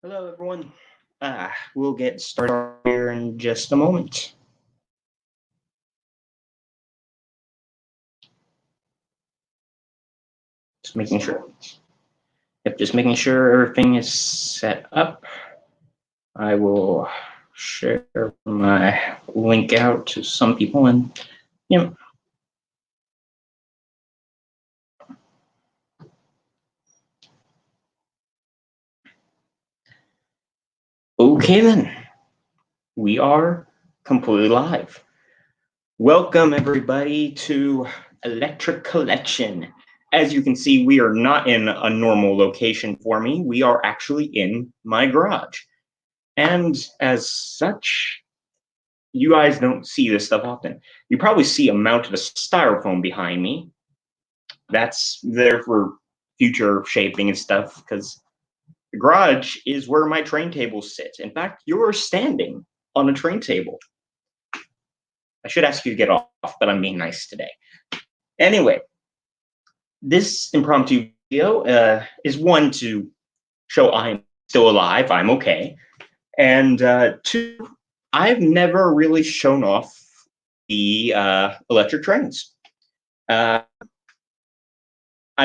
Hello, everyone. We'll get started here in just a moment. Just making sure. Yep, just making sure everything is set up. I will share my link out to some people and, you know. Okay, then. We are completely live. Welcome, everybody, to Electric Collection. As you can see, we are not in a normal location for me. We are actually in my garage. And as such, you guys don't see this stuff often. You probably see a mounted styrofoam behind me. That's there for future shaping and stuff, because the garage is where my train tables sit. In fact, you're standing on a train table. I should ask you to get off, but I'm being nice today. Anyway, this impromptu video is one to show I'm still alive, I'm okay, and two, I've never really shown off the electric trains. I'm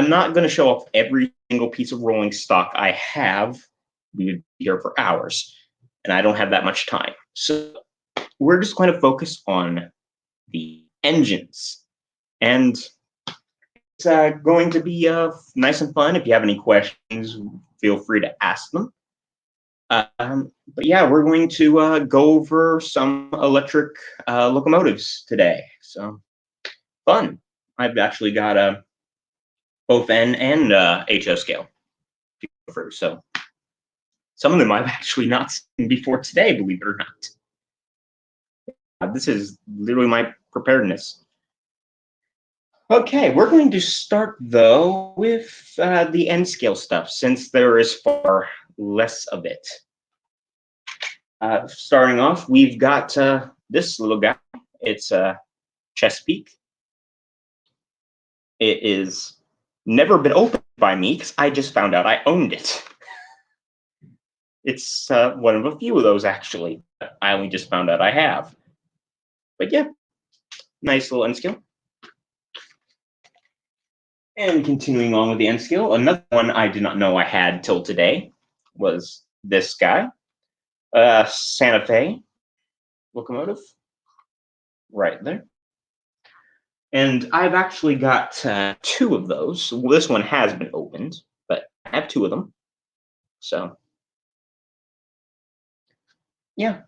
not going to show off every single piece of rolling stock I have. We would be here for hours, and I don't have that much time. So we're just going to focus on the engines. And it's going to be nice and fun. If you have any questions, feel free to ask them. But yeah, we're going to go over some electric locomotives today. So fun. I've actually got both N and HO scale. So some of them I've actually not seen before today, believe it or not. This is literally my preparedness. Okay, we're going to start though with the N scale stuff, since there is far less of it. Starting off, we've got this little guy. It's a Chesapeake. It is never been opened by me because I just found out I owned it. It's one of a few of those, actually. I only just found out I have. But yeah, nice little N scale. And continuing on with the N scale, another one I did not know I had till today was this guy, Santa Fe locomotive, right there. And I've actually got two of those. Well, this one has been opened, but I have two of them. So yeah,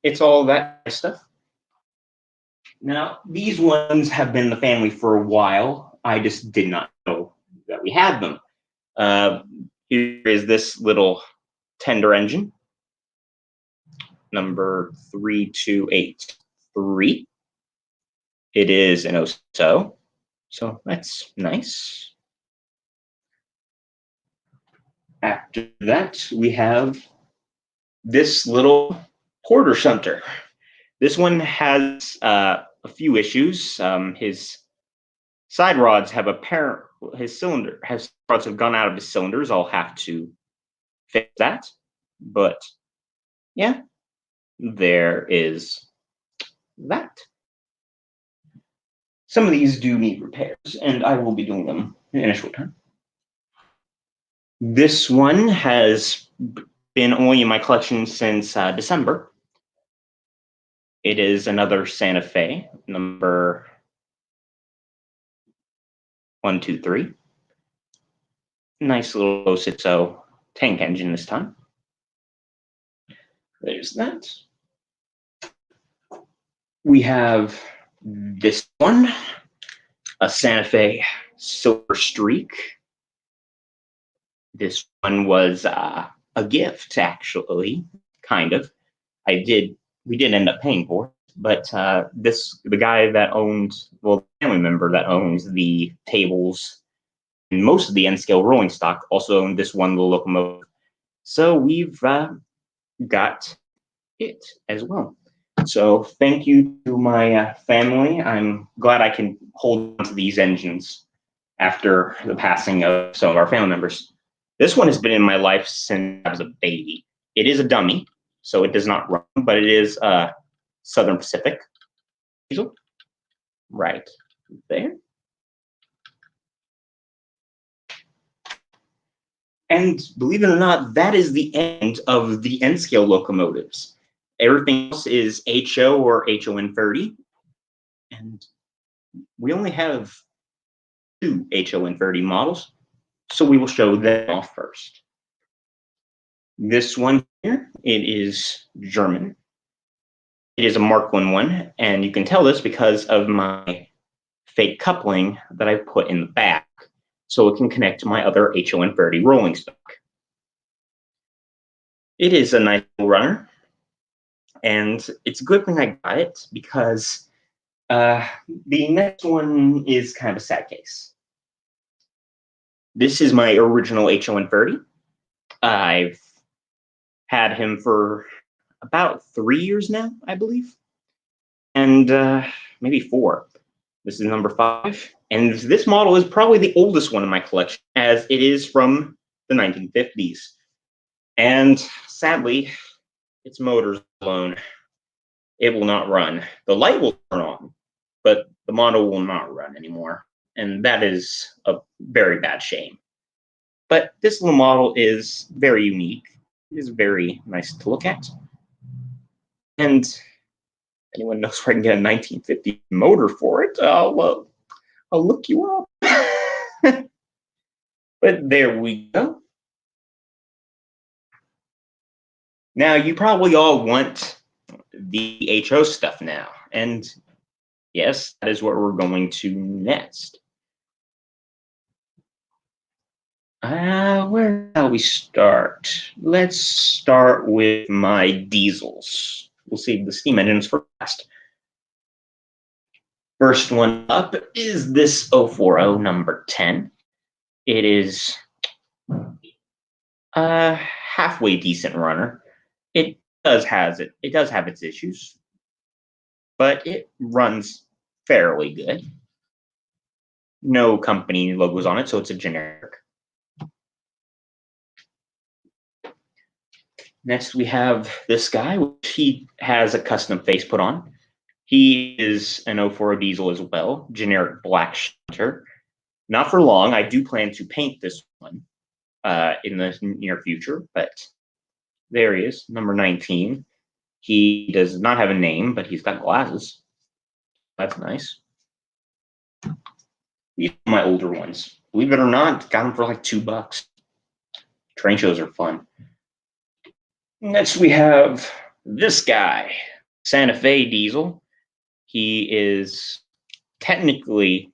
it's all that stuff. Now, these ones have been in the family for a while. I just did not know that we had them. Here is this little tender engine, number 3283. It is an OSO, so that's nice. After that, we have this little Porter shunter. This one has a few issues. His side rods have his rods have gone out of his cylinders. I'll have to fix that. But yeah, there is that. Some of these do need repairs, and I will be doing them in a short time. This one has been only in my collection since December. It is another Santa Fe, number 123. Nice little 060 tank engine this time. There's that. We have this one, a Santa Fe Silver Streak. This one was a gift, actually, kind of. We did end up paying for it, but the guy that owned, well, the family member that owns the tables and most of the N-scale rolling stock also owned this one little locomotive. So we've got it as well. So thank you to my family. I'm glad I can hold on to these engines after the passing of some of our family members. This one has been in my life since I was a baby. It is a dummy, so it does not run, but it is Southern Pacific diesel, right there. And believe it or not, that is the end of the N-scale locomotives. Everything else is HO or HON30, and we only have 2 HON30 models, so we will show them off first. This one here, it is German. It is a Mark 1, and you can tell this because of my fake coupling that I put in the back, so it can connect to my other HON30 rolling stock. It is a nice little runner, and it's a good thing I got it because the next one is kind of a sad case. This is my original HON30. I've had him for about 3 years now, I believe, and maybe 4. This is number 5, and this model is probably the oldest one in my collection, as it is from the 1950s. And sadly, its motor's blown. It will not run. The light will turn on, but the model will not run anymore, and that is a very bad shame. But this little model is very unique. It is very nice to look at. And anyone knows where I can get a 1950 motor for it, I'll look you up. But there we go. Now, you probably all want the HO stuff now. And yes, that is what we're going to next. Where shall we start? Let's start with my diesels. We'll save the steam engines for last. First one up is this 040 number 10. It is a halfway decent runner. It does have its issues, but it runs fairly good. No company logos on it, so it's a generic. Next, we have this guy, which he has a custom face put on. He is an 040 diesel as well, generic black shunter. Not for long. I do plan to paint this one in the near future, but there he is, number 19. He does not have a name, but he's got glasses. That's nice. These are my older ones. Believe it or not, got them for like $2. Train shows are fun. Next, we have this guy, Santa Fe diesel. He is technically,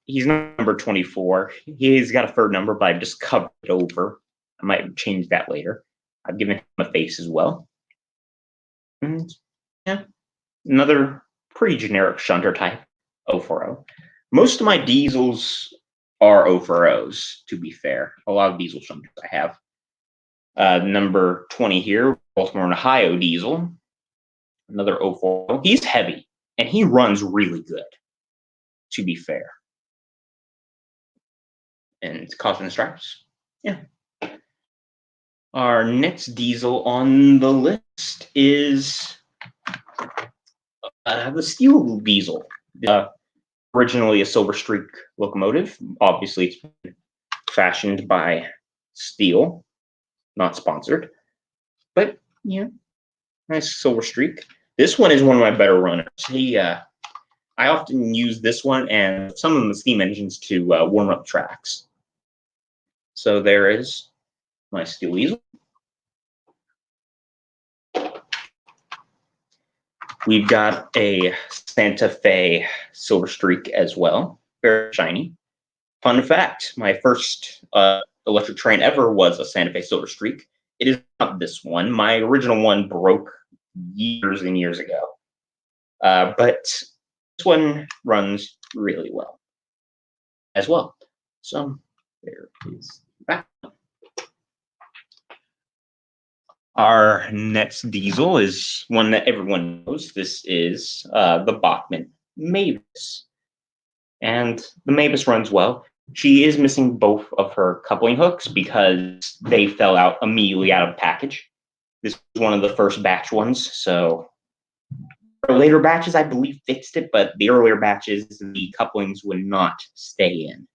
he's number 24. He's got a third number, but I've just covered it over. I might change that later. I've given him a face as well. And yeah, another pretty generic shunter type, 040. Most of my diesels are 040s, to be fair. A lot of diesel shunters I have. Number 20 here, Baltimore and Ohio diesel. Another 040. He's heavy, and he runs really good, to be fair. And caution and stripes. Yeah. Our next diesel on the list is the steel diesel. Originally a Silver Streak locomotive. Obviously, it's been fashioned by Steel. Not sponsored. But, yeah, nice Silver Streak. This one is one of my better runners. I often use this one and some of the steam engines to warm up tracks. So there is my steel diesel. We've got a Santa Fe Silver Streak as well. Very shiny. Fun fact, my first electric train ever was a Santa Fe Silver Streak. It is not this one. My original one broke years and years ago. But this one runs really well as well. So there is that. Our next diesel is one that everyone knows. This is the Bachmann Mavis. And the Mavis runs well. She is missing both of her coupling hooks because they fell out immediately out of the package. This was one of the first batch ones, so later batches, I believe, fixed it, but the earlier batches, the couplings would not stay in.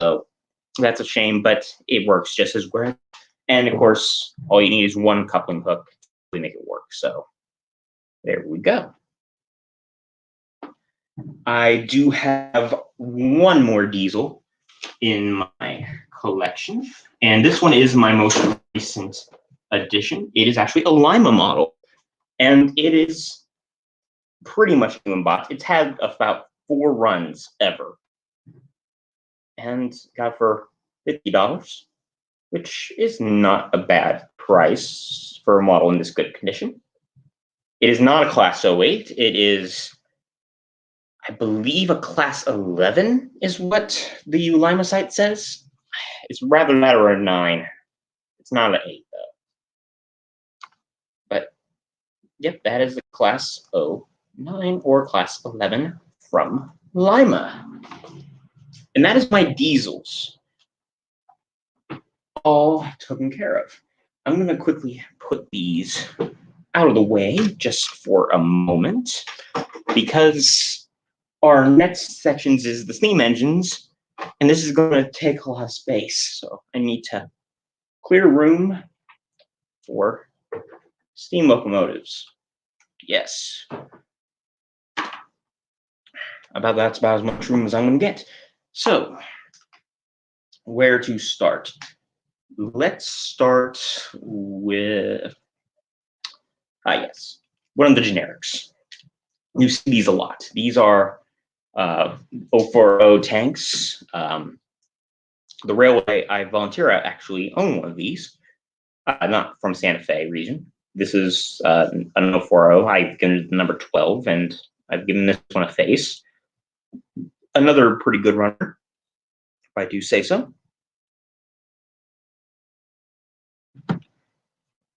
So that's a shame, but it works just as well. And of course, all you need is one coupling hook to make it work. So there we go. I do have one more diesel in my collection, and this one is my most recent addition. It is actually a Lima model, and it is pretty much new in box. It's had about 4 runs ever, and got it for $50, which is not a bad price for a model in this good condition. It is not a Class 08. It is, I believe, a Class 11 is what the Lima site says. It's rather that or a 9. It's not an 8, though. But, yep, that is the Class 09 or Class 11 from Lima. And that is my diesels all taken care of. I'm going to quickly put these out of the way just for a moment, because our next sections is the steam engines, and this is going to take a lot of space. So I need to clear room for steam locomotives. Yes. That's about as much room as I'm going to get. So, where to start? Let's start with, yes, one of the generics. You see these a lot. These are 040 tanks. The railway I volunteer at actually own one of these, not from Santa Fe region. This is an 040. I've given it the number 12, and I've given this one a face. Another pretty good runner, if I do say so.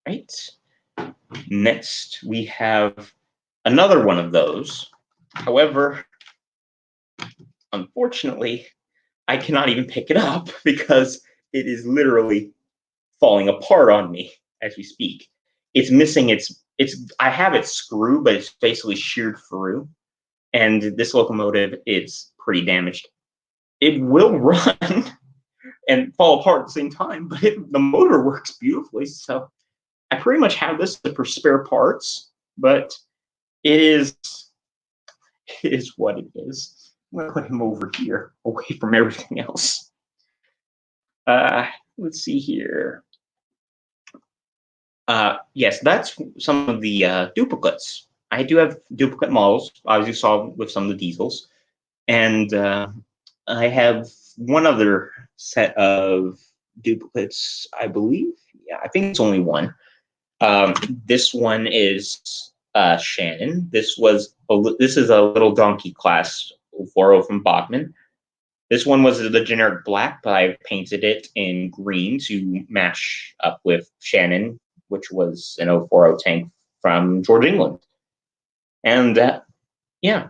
Right. Next, we have another one of those. However, unfortunately, I cannot even pick it up because it is literally falling apart on me as we speak. It's missing I have its screw, but it's basically sheared through. And this locomotive is pretty damaged. It will run and fall apart at the same time, but the motor works beautifully. So I pretty much have this for spare parts, but it is what it is. I'm gonna put him over here, away from everything else. Let's see here. Yes, that's some of the duplicates. I do have duplicate models, as you saw with some of the diesels, and I have one other set of duplicates, I believe. Yeah, I think it's only one. This one is Shannon. This is a little donkey class 40 from Bachmann. This one was the generic black, but I painted it in green to match up with Shannon, which was an 040 tank from George, England. And yeah,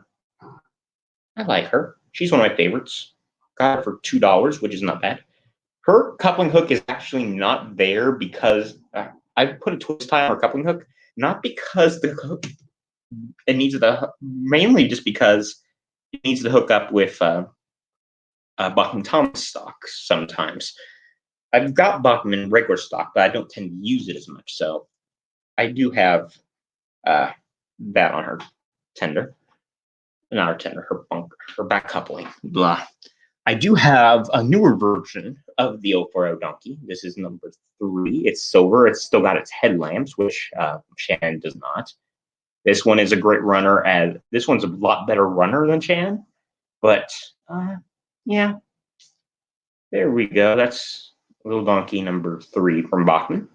I like her. She's one of my favorites. Got her for $2, which is not bad. Her coupling hook is actually not there because I put a twist tie on her coupling hook, not because the hook it needs mainly just because it needs to hook up with Bachmann Thomas stock sometimes. I've got Bachmann regular stock, but I don't tend to use it as much. So I do have that on her tender. Not her tender, her back coupling. Blah. I do have a newer version of the 040 donkey. This is number 3. It's silver. It's still got its headlamps, which Shannon does not. This one is a great runner, and this one's a lot better runner than Shannon. But yeah, there we go. That's little donkey number 3 from Bachmann.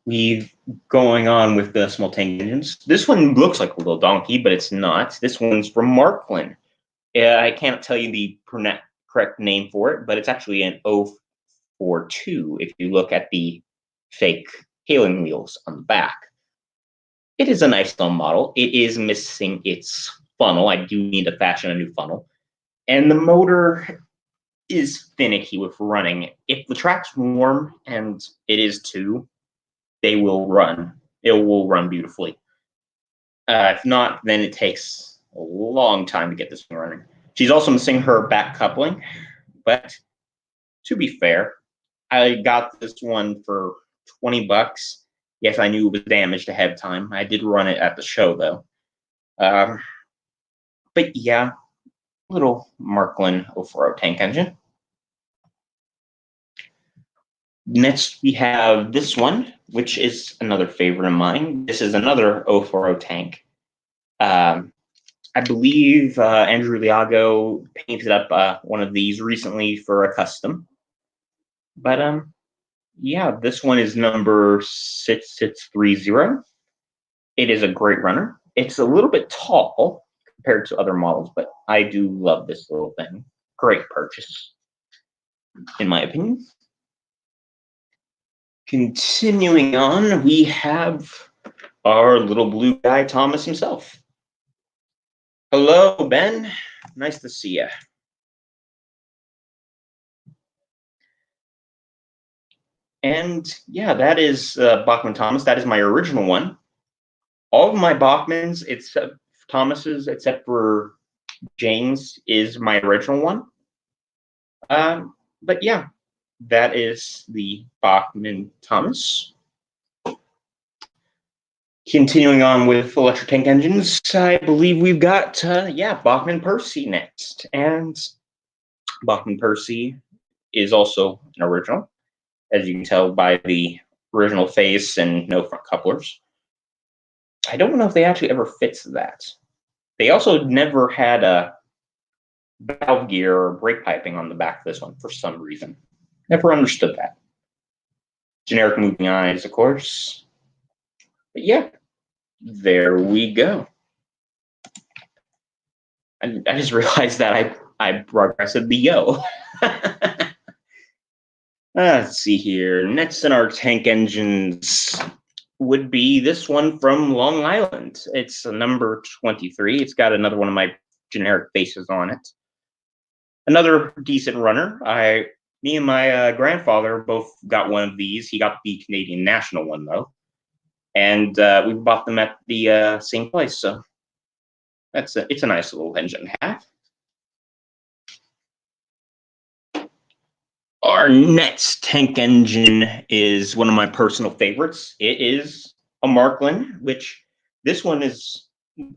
We've going on with the small tank engines. This one looks like a little donkey, but it's not. This one's from Markland. I can't tell you the correct name for it, but it's actually an 042 if you look at the fake hailing wheels on the back. It is a nice little model. It is missing its funnel. I do need to fashion a new funnel. And the motor is finicky with running. If the track's warm, and it is too, they will run. It will run beautifully. If not, then it takes a long time to get this thing running. She's also missing her back coupling, but to be fair, I got this one for $20. Yes, I knew it was damaged ahead of time. I did run it at the show though. But yeah, little Marklin 040 tank engine. Next, we have this one, which is another favorite of mine. This is another 040 tank. I believe Andrew Liago painted up one of these recently for a custom. But yeah, this one is number 6630. It is a great runner. It's a little bit tall compared to other models, but I do love this little thing. Great purchase, in my opinion. Continuing on, we have our little blue guy, Thomas himself. Hello, Ben. Nice to see you. And yeah, that is Bachman Thomas. That is my original one. All of my Bachmans, except Thomas's, except for James, is my original one. But yeah, that is the Bachman Thomas. Continuing on with electric tank engines, I believe we've got, Bachman Percy next. And Bachman Percy is also an original, as you can tell by the original face and no front couplers. I don't know if they actually ever fixed that. They also never had a valve gear or brake piping on the back of this one for some reason. Never understood that. Generic moving eyes, of course. But yeah, there we go. I just realized that I progressed the yo. Let's see here. Next in our tank engines would be this one from Long Island. It's a number 23. It's got another one of my generic faces on it. Another decent runner. Me and my grandfather both got one of these. He got the Canadian National one though, and we bought them at the same place. So it's a nice little engine to have. Our next tank engine is one of my personal favorites. It is a Marklin, which this one is,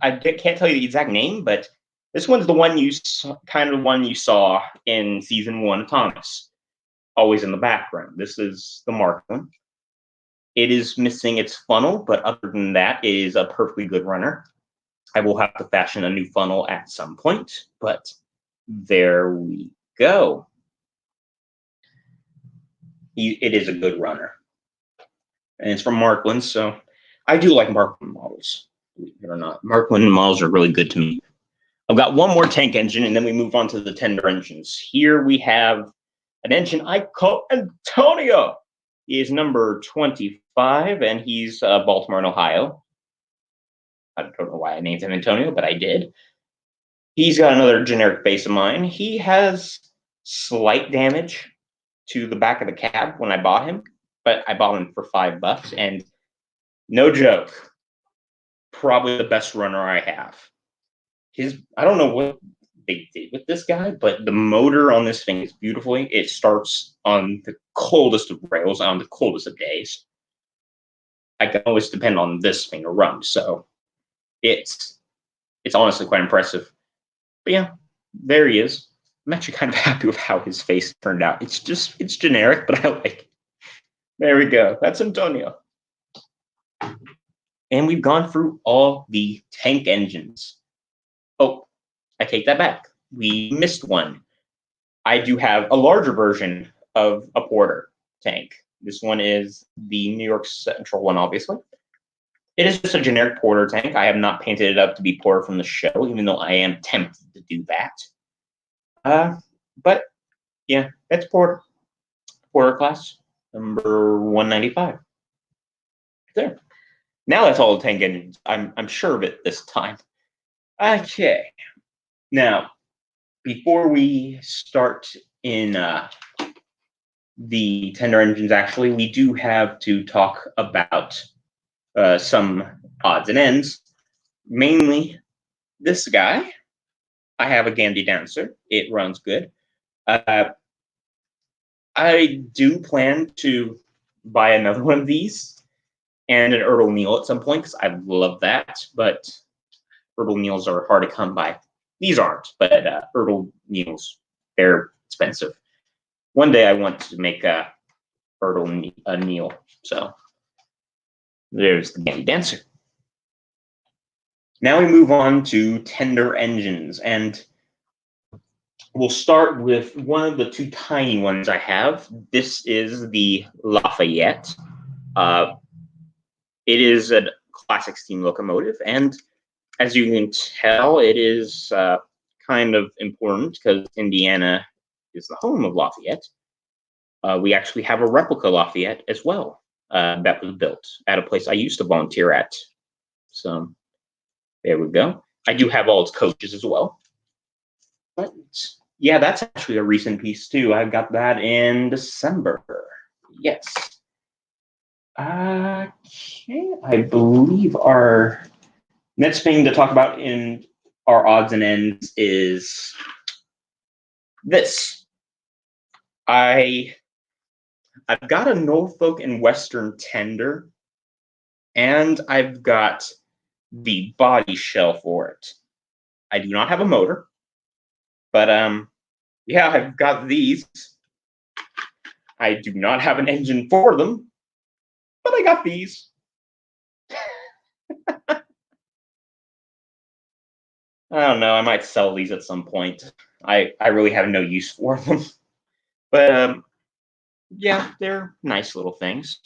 I can't tell you the exact name, but this one's the one you saw in season 1 of Thomas, always in the background. This is the Marklin. It is missing its funnel, but other than that, it is a perfectly good runner. I will have to fashion a new funnel at some point, but there we go. It is a good runner. And it's from Marklin, so I do like Marklin models, believe it or not. Marklin models are really good to me. I've got one more tank engine, and then we move on to the tender engines. Here we have an engine I call Antonio. He is number 25, and he's Baltimore, Ohio. I don't know why I named him Antonio, but I did. He's got another generic base of mine. He has slight damage to the back of the cab when I bought him, but I bought him for $5, and no joke, probably the best runner I have. I don't know what they did with this guy, but the motor on this thing is beautifully. It starts on the coldest of rails, on the coldest of days. I can always depend on this thing to run, so it's honestly quite impressive. But yeah, there he is. I'm actually kind of happy with how his face turned out. It's generic, but I like it. There we go. That's Antonio. And we've gone through all the tank engines. Oh, I take that back. We missed one. I do have a larger version of a Porter tank. This one is the New York Central one, obviously. It is just a generic Porter tank. I have not painted it up to be Porter from the show, even though I am tempted to do that. But yeah, that's Porter class, number 195. There. Now that's all the tank engines. I'm sure of it this time. Okay. Now, before we start in the tender engines, actually, we do have to talk about some odds and ends. Mainly this guy. I have a Gandhi Dancer. It runs good. I do plan to buy another one of these and an Ertl Neal at some point because I love that. But Ertl Neals are hard to come by. These aren't, but Ertl Neals, they're expensive. One day I want to make a Ertl Neal. So there's the Gandhi Dancer. Now we move on to tender engines, and we'll start with one of the two tiny ones I have. This is the Lafayette. It is a classic steam locomotive, and as you can tell, it is kind of important because Indiana is the home of Lafayette. We actually have a replica Lafayette as well that was built at a place I used to volunteer at. So there we go. I do have all its coaches as well. But yeah, that's actually a recent piece too. I got that in December. Yes. Okay, I believe our next thing to talk about in our odds and ends is this. I've got a Norfolk and Western tender, and I've got the body shell for it. I do not have a motor, but yeah, I've got these. I do not have an engine for them, but I got these. I don't know, I might sell these at some point. I really have no use for them. But yeah, they're nice little things.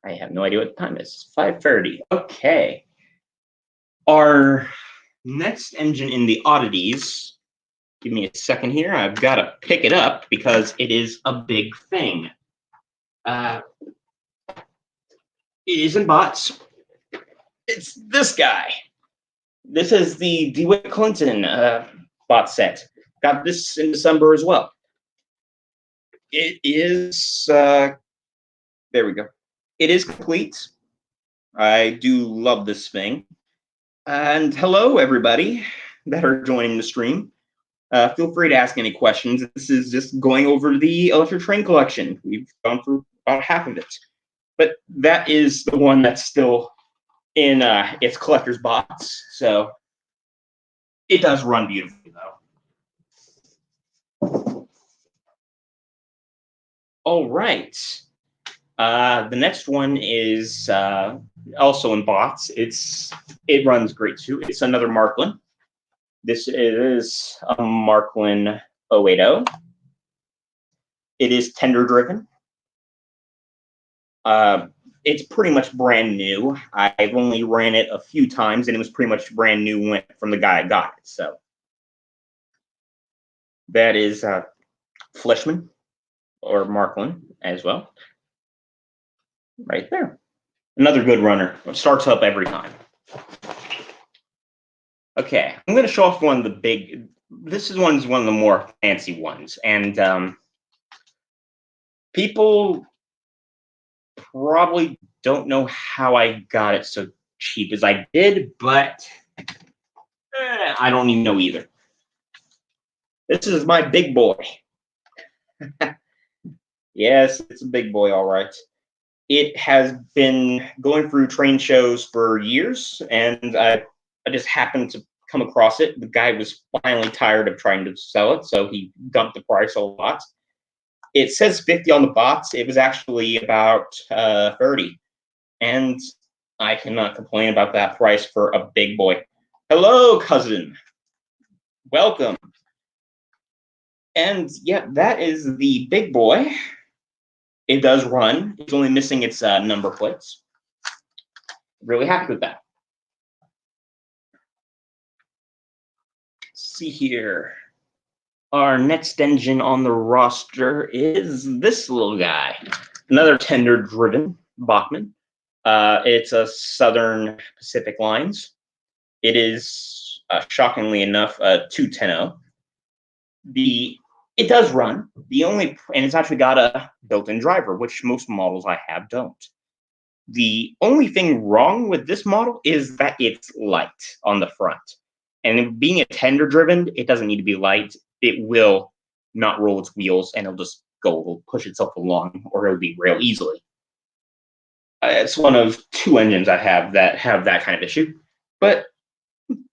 I have no idea what the time is. 5:30. Okay. Our next engine in the oddities, give me a second here. I've got to pick it up because it is a big thing. It isn't bots. It's this guy. This is the DeWitt Clinton bot set. Got this in December as well. It is, there we go. It is complete. I do love this thing. And hello, everybody that are joining the stream. Feel free to ask any questions. This is just going over the electric train collection. We've gone through about half of it. But that is the one that's still in its collector's box. So it does run beautifully, though. All right. The next one is also in bots. It runs great too. It's another Marklin. This is a Marklin 080. It is tender driven. It's pretty much brand new. I've only ran it a few times, and it was pretty much brand new from the guy I got it. So that is Fleischmann or Marklin as well. Right there. Another good runner. It starts up every time. Okay, I'm going to show off one of the big. This is one of the more fancy ones, and people probably don't know how I got it so cheap as I did, but I don't even know either. This is my big boy. Yes, it's a big boy, all right. It has been going through train shows for years, and I just happened to come across it. The guy was finally tired of trying to sell it, so he dumped the price a lot. It says 50 on the box. It was actually about 30, and I cannot complain about that price for a big boy. Hello, cousin. Welcome. And yeah, that is the big boy. It does run. It's only missing its number plates. Really happy with that. Let's see here. Our next engine on the roster is this little guy. Another tender-driven Bachmann. It's a Southern Pacific Lines. It is shockingly enough, 210. It does run. And it's actually got a built-in driver, which most models I have don't. The only thing wrong with this model is that it's light on the front. And being a tender driven, it doesn't need to be light. It will not roll its wheels and it'll push itself along, or it'll derail easily. It's one of 2 engines I have that kind of issue. But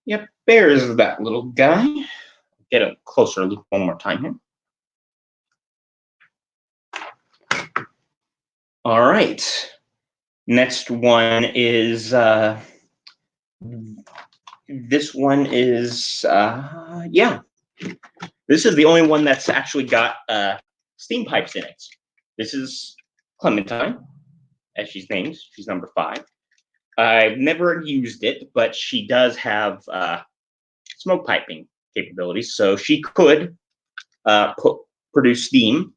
yep, there's that little guy. Get a closer look one more time here. All right. Next one is this one is yeah. This is the only one that's actually got steam pipes in it. This is Clementine, as she's named. She's number 5. I've never used it, but she does have smoke piping capabilities, so she could produce steam.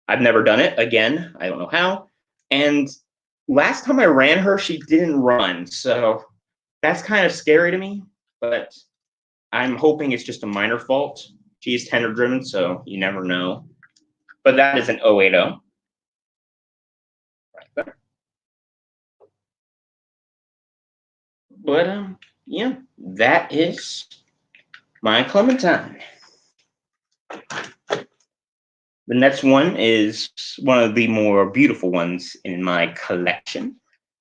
I've never done it. Again, I don't know how. And last time I ran her, she didn't run, so that's kind of scary to me, but I'm hoping it's just a minor fault. She's tender driven, so you never know. But that is an 080. Right there. But yeah, that is my Clementine. The next one is one of the more beautiful ones in my collection.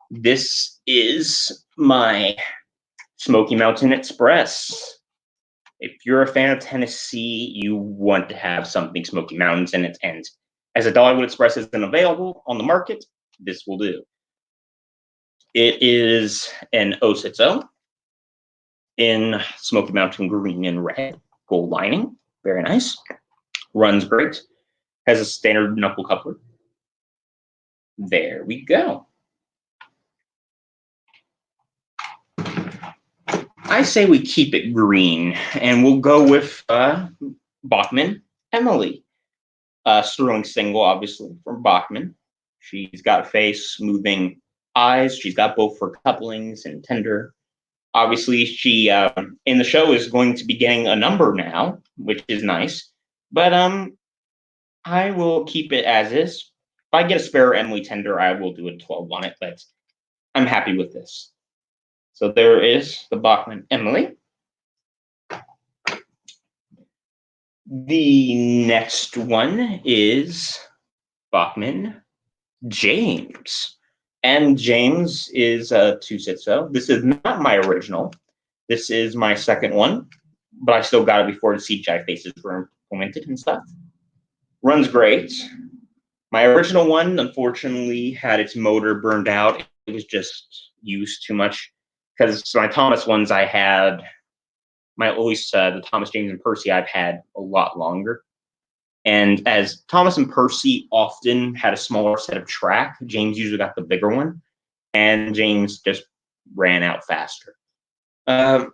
This is my Smoky Mountain Express. If you're a fan of Tennessee, you want to have something Smoky Mountains in it. And as a Dollywood Express isn't available on the market, this will do. It is an 060 in Smoky Mountain green and red, gold lining. Very nice. Runs great. Has a standard knuckle coupler. There we go. I say we keep it green, and we'll go with Bachmann Emily. Sterling single, obviously, from Bachmann. She's got face, moving eyes. She's got both for couplings and tender. Obviously, she in the show is going to be getting a number now, which is nice. But I will keep it as is. If I get a spare Emily tender, I will do a 12 on it, but I'm happy with this. So there is the Bachmann Emily. The next one is Bachmann James. And James is a 260. This is not my original. This is my second one, but I still got it before the CGI faces were implemented and stuff. Runs great. My original one, unfortunately, had its motor burned out. It was just used too much. Because my Thomas ones I had, the Thomas, James, and Percy I've had a lot longer. And as Thomas and Percy often had a smaller set of track, James usually got the bigger one, and James just ran out faster. I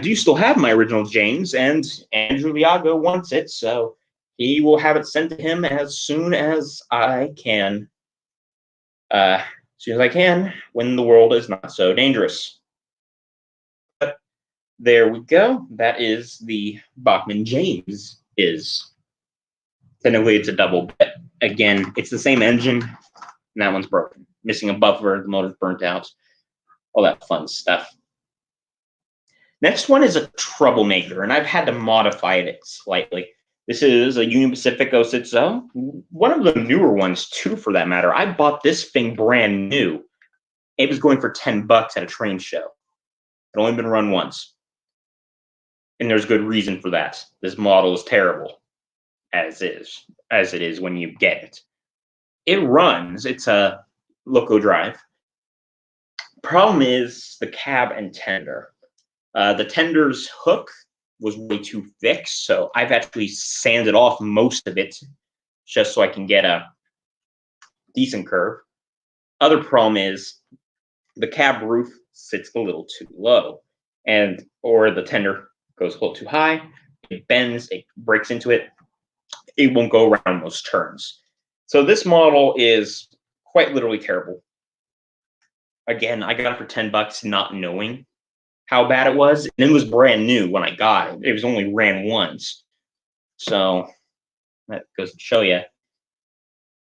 do still have my original James, and Andrew Liago wants it, so he will have it sent to him as soon as I can. When the world is not so dangerous. But there we go. That is the Bachmann James is. Technically, it's a double, but again, it's the same engine, and that one's broken. Missing a buffer, the motor's burnt out, all that fun stuff. Next one is a troublemaker, and I've had to modify it slightly. This is a Union Pacific 060, one of the newer ones, too, for that matter. I bought this thing brand new. It was going for $10 at a train show. It only been run once. And there's good reason for that. This model is terrible. As it is when you get it. It runs. It's a loco drive. Problem is the cab and tender. The tender's hook was way too thick, so I've actually sanded off most of it just so I can get a decent curve. Other problem is the cab roof sits a little too low, or the tender goes a little too high. It bends, it breaks into it. It won't go around those turns. So this model is quite literally terrible. Again, I got it for $10, not knowing how bad it was. And it was brand new when I got it. It was only ran once. So that goes to show you.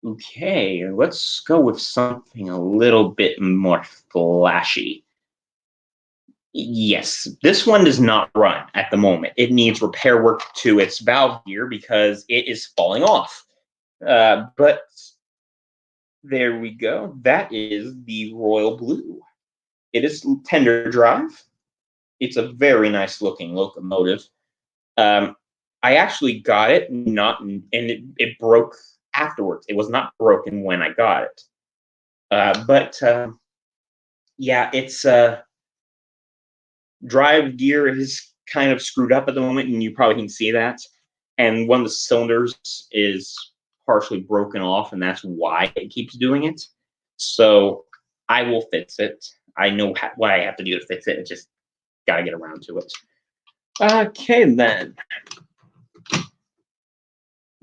Okay, let's go with something a little bit more flashy. Yes, this one does not run at the moment. It needs repair work to its valve gear because it is falling off. But there we go. That is the Royal Blue. It is tender drive. It's a very nice looking locomotive. I actually got it and it broke afterwards. It was not broken when I got it. But yeah, its drive gear is kind of screwed up at the moment, and you probably can see that. And one of the cylinders is partially broken off, and that's why it keeps doing it. So I will fix it. I know what I have to do to fix it. I just got to get around to it. Okay, then.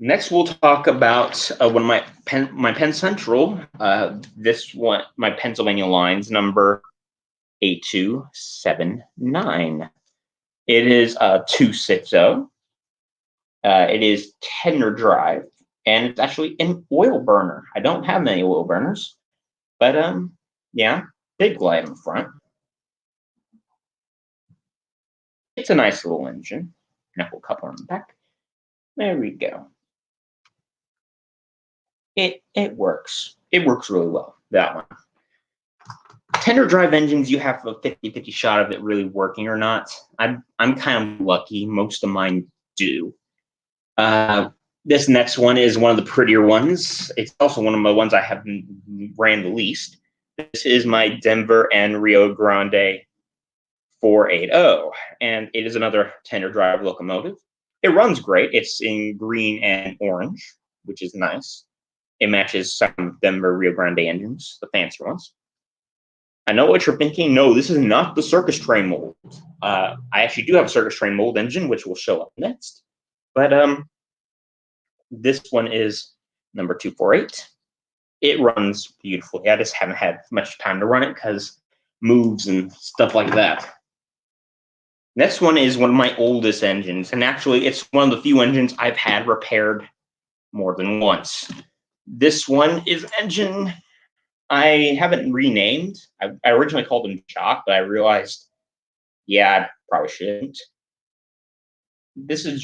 Next, we'll talk about one of my Penn Central. This one, my Pennsylvania lines number 8279. It is 260. It is tender drive, and it's actually an oil burner. I don't have many oil burners, but yeah, big light in the front. It's a nice little engine. Knuckle coupler on the back. There we go. It works. It works really well, that one. Tender drive engines, you have a 50-50 shot of it really working or not. I'm kind of lucky. Most of mine do. This next one is one of the prettier ones. It's also one of the ones I haven't ran the least. This is my Denver and Rio Grande 480, and it is another tender drive locomotive. It runs great. It's in green and orange, which is nice. It matches some Denver Rio Grande engines, the fancier ones. I know what you're thinking. No, this is not the circus train mold. I actually do have a circus train mold engine, which will show up next. But this one is number 248. It runs beautifully. I just haven't had much time to run it because moves and stuff like that. Next one is one of my oldest engines, and actually it's one of the few engines I've had repaired more than once. This one is engine I haven't renamed. I originally called him Jock, but I realized, yeah, I probably shouldn't. This is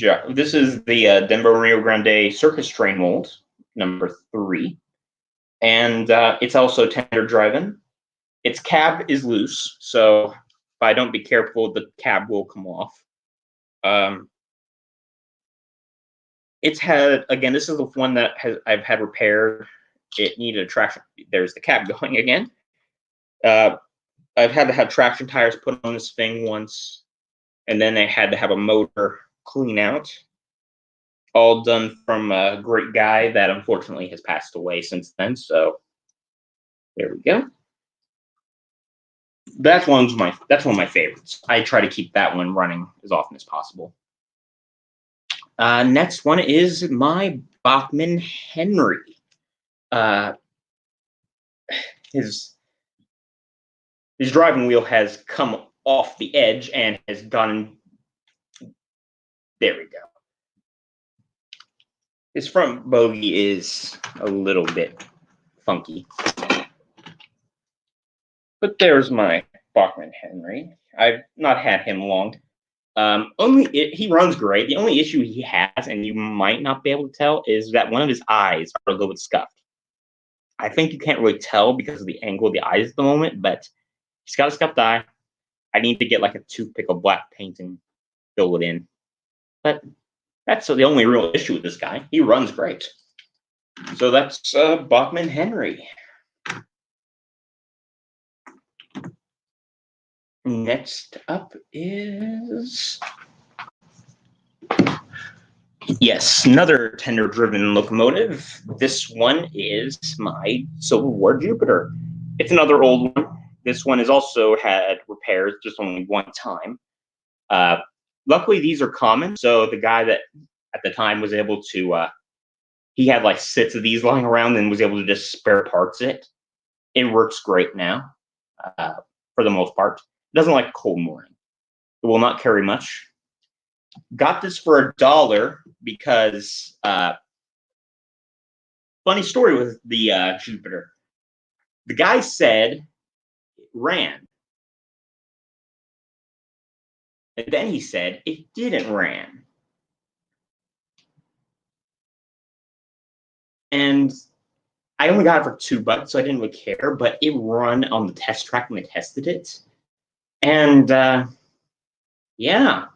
the Denver Rio Grande Circus Train mold, number 3. And it's also tender driven. Its cab is loose, so if I don't be careful, the cab will come off. It's had, again, this is the one that I've had repaired. It needed a traction. There's the cab going again. I've had to have traction tires put on this thing once, and then I had to have a motor clean out. All done from a great guy that unfortunately has passed away since then. So there we go. That's one of my favorites. I try to keep that one running as often as possible. Next one is my Bachmann Henry. His driving wheel has come off the edge and has gone. There we go. His front bogey is a little bit funky. But there's my Bachmann Henry. I've not had him long. He runs great. The only issue he has, and you might not be able to tell, is that one of his eyes are a little bit scuffed. I think you can't really tell because of the angle of the eyes at the moment, but he's got a scuffed eye. I need to get like a toothpick of black paint and fill it in. But that's the only real issue with this guy. He runs great. So that's Bachmann Henry. Next up is, yes, another tender-driven locomotive. This one is my Civil War Jupiter. It's another old one. This one has also had repairs just only one time. Luckily, these are common, so the guy that at the time was able to, he had like 6 of these lying around and was able to just spare parts it. It works great now, for the most part. It doesn't like a cold morning, It will not carry much. Got this for $1 because funny story with the Jupiter. The guy said it ran. And then he said it didn't ran. And I only got it for $2, so I didn't really care, but it run on the test track when they tested it. And yeah,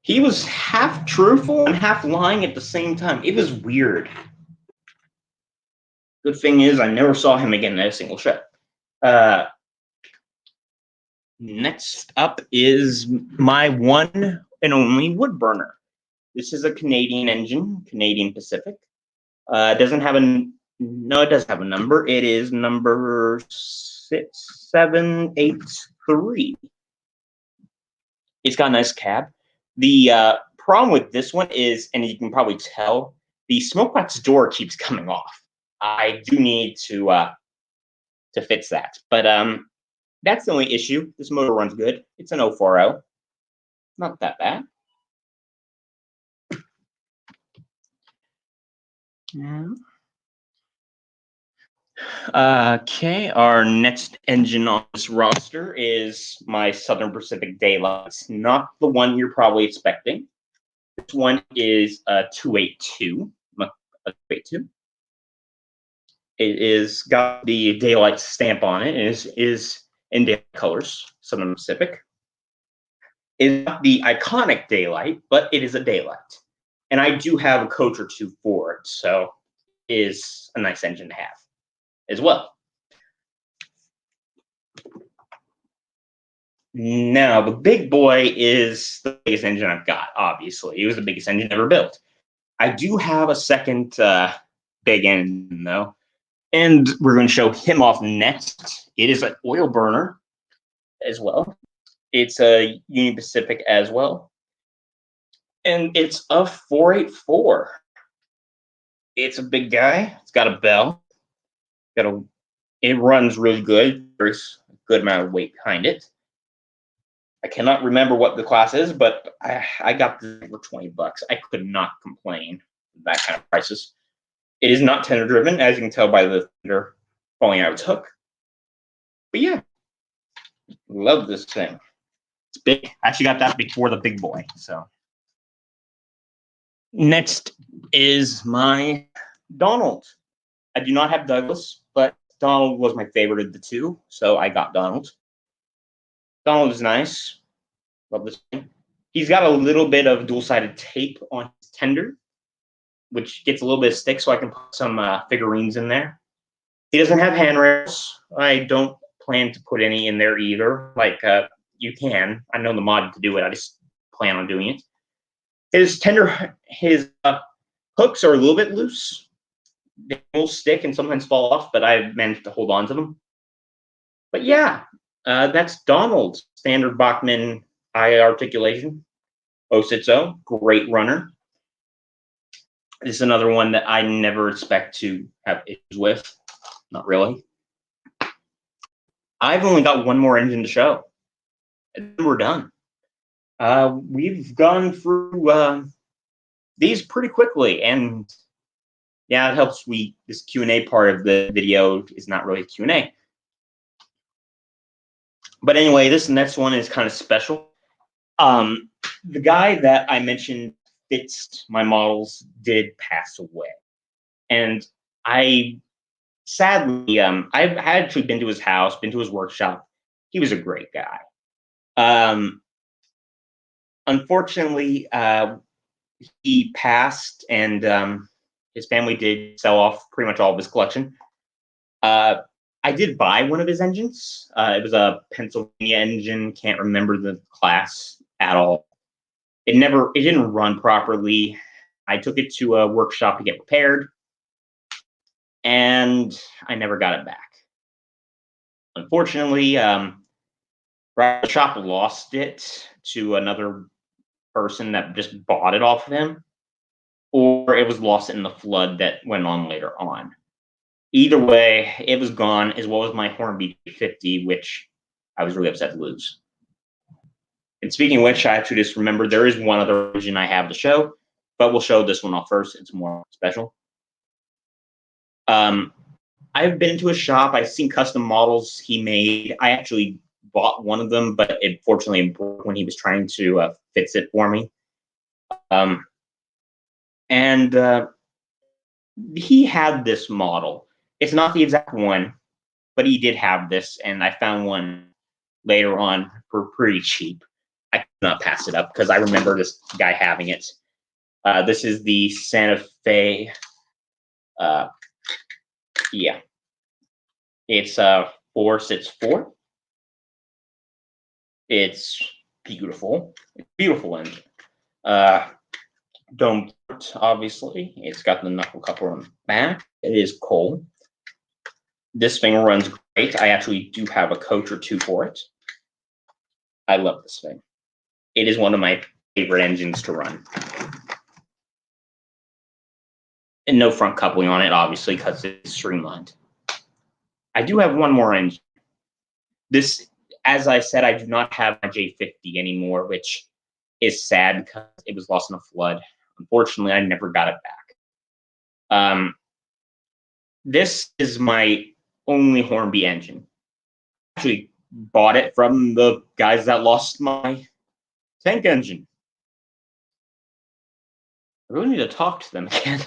he was half truthful and half lying at the same time. It was weird. Good thing is I never saw him again in a single show. Next up is my one and only wood burner. This is a Canadian engine, Canadian Pacific. It doesn't have no, it does have a number. It is number 6783. It's got a nice cab. The problem with this one is, and you can probably tell, the smoke box door keeps coming off. I do need to fix that. But that's the only issue. This motor runs good. It's an 040. Not that bad. Yeah. Okay, our next engine on this roster is my Southern Pacific Daylight. Not the one you're probably expecting. This one is a 282. A 282. It is got the Daylight stamp on it. It is in daylight colors, Southern Pacific. It's not the iconic Daylight, but it is a Daylight. And I do have a coach or two for it, so it is a nice engine to have as well. Now, the big boy is the biggest engine I've got, obviously. It was the biggest engine ever built. I do have a second big engine, though, and we're going to show him off next. It is an oil burner as well. It's a Union Pacific as well. And it's a 484. It's a big guy. It's got a bell. It runs really good. There's a good amount of weight behind it. I cannot remember what the class is, but I got this for $20. I could not complain with that kind of prices. It is not tender driven, as you can tell by the tender falling out of its hook. But yeah, love this thing. It's big. I actually got that before the big boy. So next is my Donald. I do not have Douglas, but Donald was my favorite of the two, so I got Donald. Donald is nice. Love this thing. He's got a little bit of dual-sided tape on his tender, which gets a little bit of stick, so I can put some figurines in there. He doesn't have handrails. I don't plan to put any in there either. Like, you can. I know the mod to do it. I just plan on doing it. His hooks are a little bit loose. They will stick and sometimes fall off, but I've managed to hold on to them. But yeah, that's Donald. Standard Bachmann eye articulation. 060, great runner. This is another one that I never expect to have issues with. Not really. I've only got one more engine to show, and then we're done. We've gone through these pretty quickly, and yeah, it helps. This Q&A part of the video is not really Q&A. But anyway, this next one is kind of special. The guy that I mentioned fixed my models did pass away, and sadly, I've actually been to his house, been to his workshop. He was a great guy. Unfortunately, he passed, and his family did sell off pretty much all of his collection. I did buy one of his engines. It was a Pennsylvania engine. Can't remember the class at all. It didn't run properly. I took it to a workshop to get repaired, and I never got it back. Unfortunately, the shop lost it to another person that just bought it off of him, or it was lost in the flood that went on later on. Either way, it was gone, as well as my Hornby 50, which I was really upset to lose. And speaking of which, I actually just remembered there is one other engine I have to show, but we'll show this one off first. It's more special. I've been into a shop. I've seen custom models he made. I actually bought one of them, but it fortunately broke when he was trying to fix it for me. He had this model. It's not the exact one, but he did have this, and I found one later on for pretty cheap. I could not pass it up because I remember this guy having it. This is the Santa Fe. Yeah, it's 464. It's beautiful. It's beautiful engine. Dome port, obviously. It's got the knuckle coupler on the back. It is cold. This thing runs great. I actually do have a coach or two for it. I love this thing. It is one of my favorite engines to run. And no front coupling on it, obviously, because it's streamlined. I do have one more engine. This, as I said, I do not have my J50 anymore, which is sad because it was lost in a flood. Unfortunately, I never got it back. This is my only Hornby engine. I actually bought it from the guys that lost my tank engine. I really need to talk to them again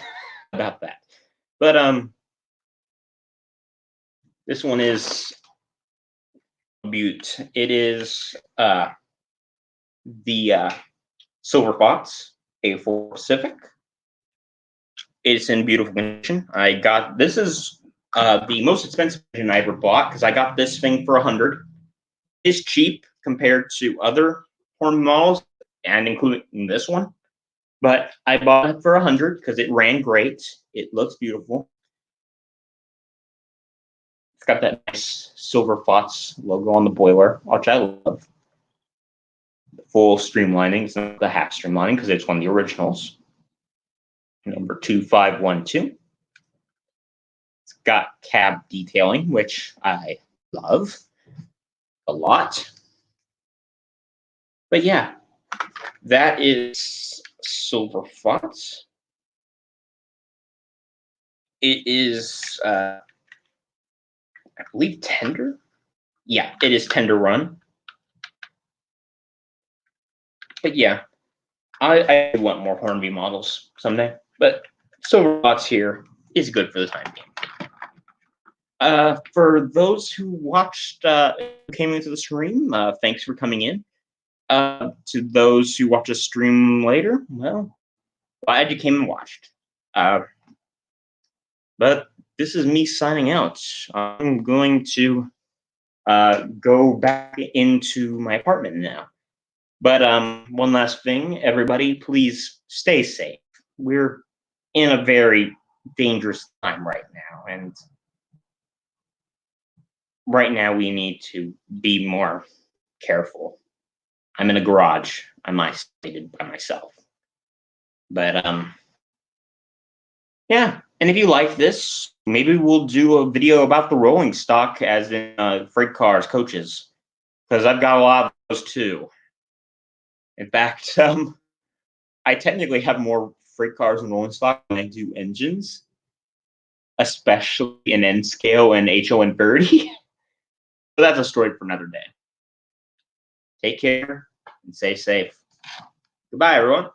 about that. But this one is Butte. It is the Silver Fox A4 Pacific. It's in beautiful condition. This is the most expensive engine I ever bought because I got this thing for $100. It's cheap compared to other Hornby models, and including this one. But I bought it for $100 because it ran great. It looks beautiful. It's got that nice Silver Fox logo on the boiler, which I love. The full streamlining. It's not the half streamlining because it's one of the originals. Number 2512. It's got cab detailing, which I love a lot. But yeah, that is Silver Fox. It is, I believe, tender. Yeah, it is tender run. But yeah, I want more Hornby models someday. But Silver Fox here is good for the time being. For those who watched, came into the stream, thanks for coming in. To those who watch a stream later, well, glad you came and watched. But this is me signing out. I'm going to go back into my apartment now. But one last thing, everybody, please stay safe. We're in a very dangerous time right now, and right now we need to be more careful. I'm in a garage. I'm isolated by myself. But yeah. And if you like this, maybe we'll do a video about the rolling stock, as in freight cars, coaches, because I've got a lot of those too. In fact, I technically have more freight cars and rolling stock than I do engines, especially in N scale and HO and 30. So that's a story for another day. Take care and stay safe. Goodbye, everyone.